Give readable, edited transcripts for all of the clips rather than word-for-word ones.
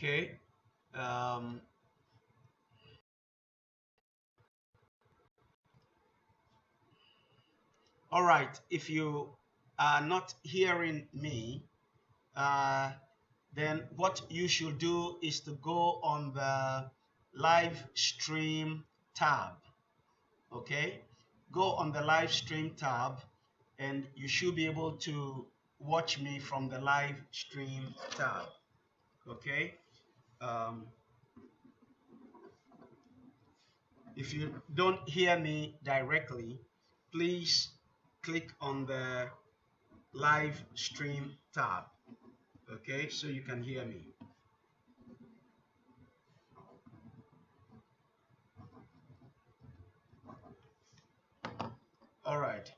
Okay. Um, all right. If you are not hearing me, uh, then what you should do is to go on the live stream tab. Okay. Go on the live stream tab and you should be able to watch me from the live stream tab. Okay. Um, if you don't hear me directly, please click on the live stream tab. Okay, so you can hear me. All right.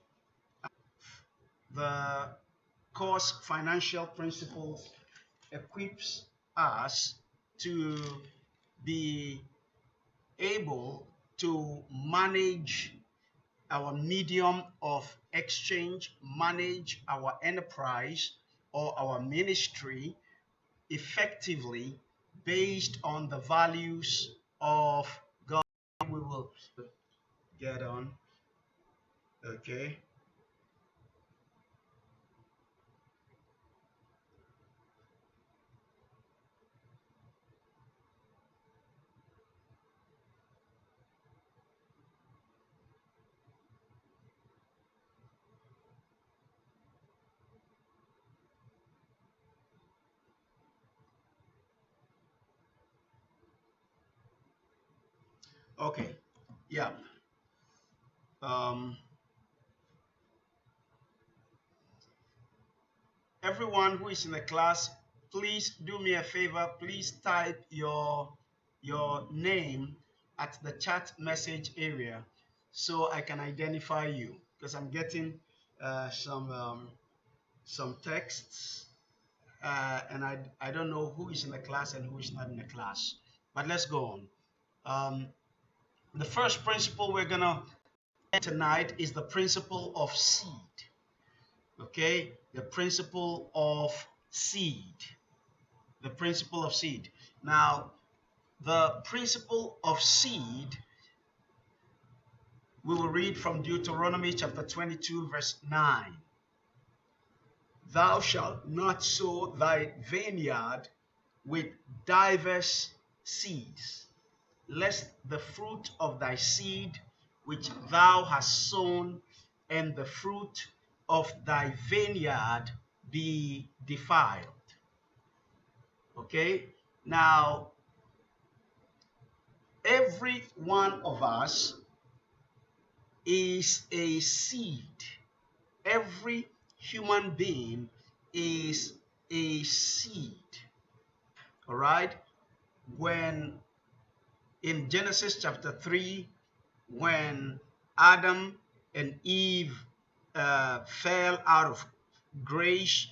The course Financial Principles equips us to be able to manage our medium of exchange, manage our enterprise or our ministry effectively based on the values of God. We will get on. Okay. Okay. Yeah. Um, Everyone who is in the class, please do me a favor. Please type your name at the chat message area so I can identify you, because I'm getting some texts and I don't know who is in the class and who is not in the class. But let's go on. The first principle we're gonna tonight is the principle of seed. Okay, the principle of seed. The principle of seed. Now, the principle of seed, we will read from Deuteronomy chapter 22, verse 9. Thou shalt not sow thy vineyard with diverse seeds, lest the fruit of thy seed which thou hast sown and the fruit of thy vineyard be defiled. Okay, now every one of us is a seed. Every human being is a seed. All right, when in Genesis chapter 3, when Adam and Eve fell out of grace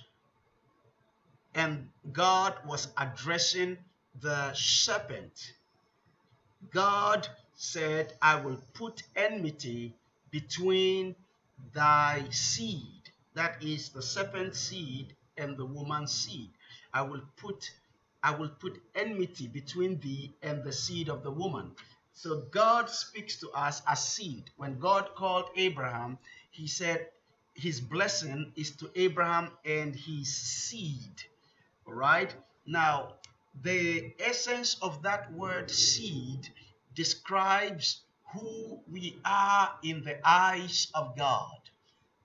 and God was addressing the serpent, God said, I will put enmity between thy seed, that is the serpent's seed, and the woman's seed. I will put enmity between thee and the seed of the woman. So God speaks to us as seed. When God called Abraham, he said his blessing is to Abraham and his seed. All right. Now, the essence of that word seed describes who we are in the eyes of God.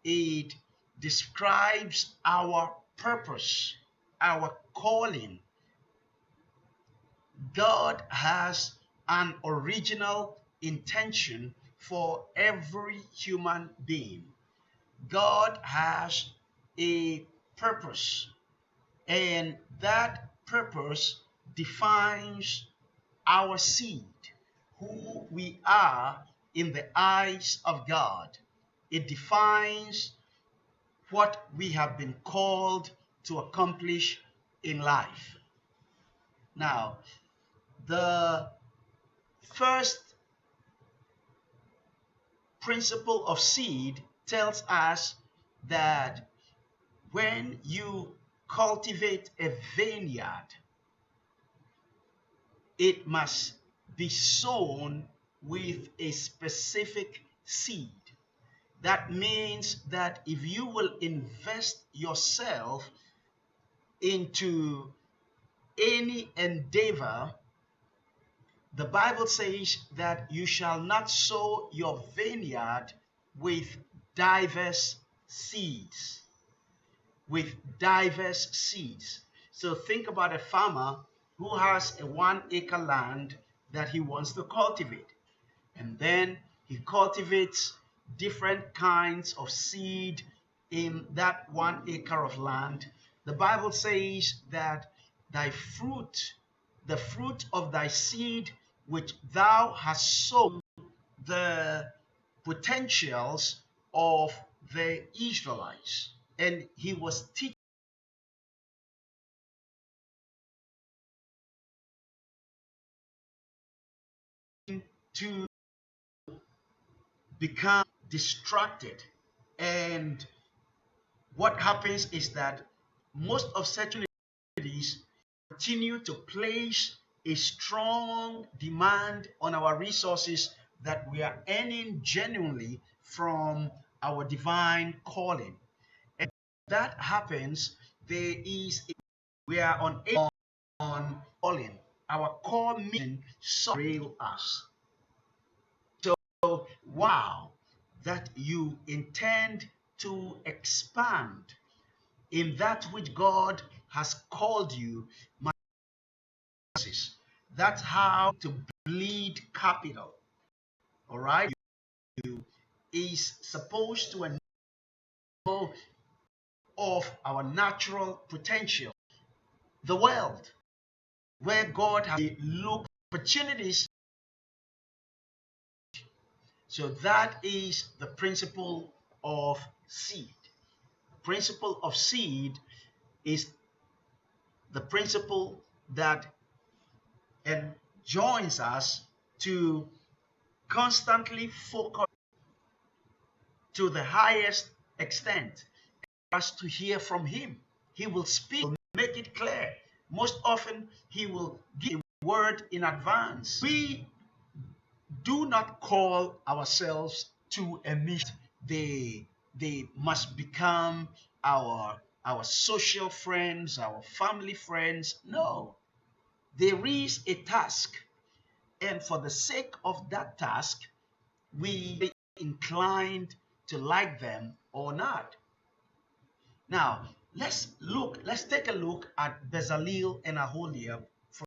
It describes our purpose, our calling. God has an original intention for every human being. God has a purpose, and that purpose defines our seed, who we are in the eyes of God. It defines what we have been called to accomplish in life. Now, the first principle of seed tells us that when you cultivate a vineyard, it must be sown with a specific seed. That means that if you will invest yourself into any endeavor, the Bible says that you shall not sow your vineyard with diverse seeds. With diverse seeds. So think about a farmer who has a 1 acre land that he wants to cultivate. And then he cultivates different kinds of seed in that 1 acre of land. The Bible says that thy fruit, the fruit of thy seed, which thou hast sown, the potentials of the Israelites. And he was teaching to become distracted. And what happens is that most of such universities continue to place a strong demand on our resources that we are earning genuinely from our divine calling. And that happens, we are on calling. Our core mission surveil us. So, wow, that you intend to expand in that which God has called you. That's how to bleed capital. All right, you is supposed to know of our natural potential, the world where God has looked opportunities. So that is the principle of seed. The principle of seed is the principle that enjoins us to constantly focus to the highest extent for us to hear from him. He will speak, make it clear. Most often, he will give a word in advance. We do not call ourselves to a mission. They must become our social friends, our family friends. No, there is a task, and for the sake of that task, we are inclined to like them or not. Now, let's take a look at Bezalel and Aholiab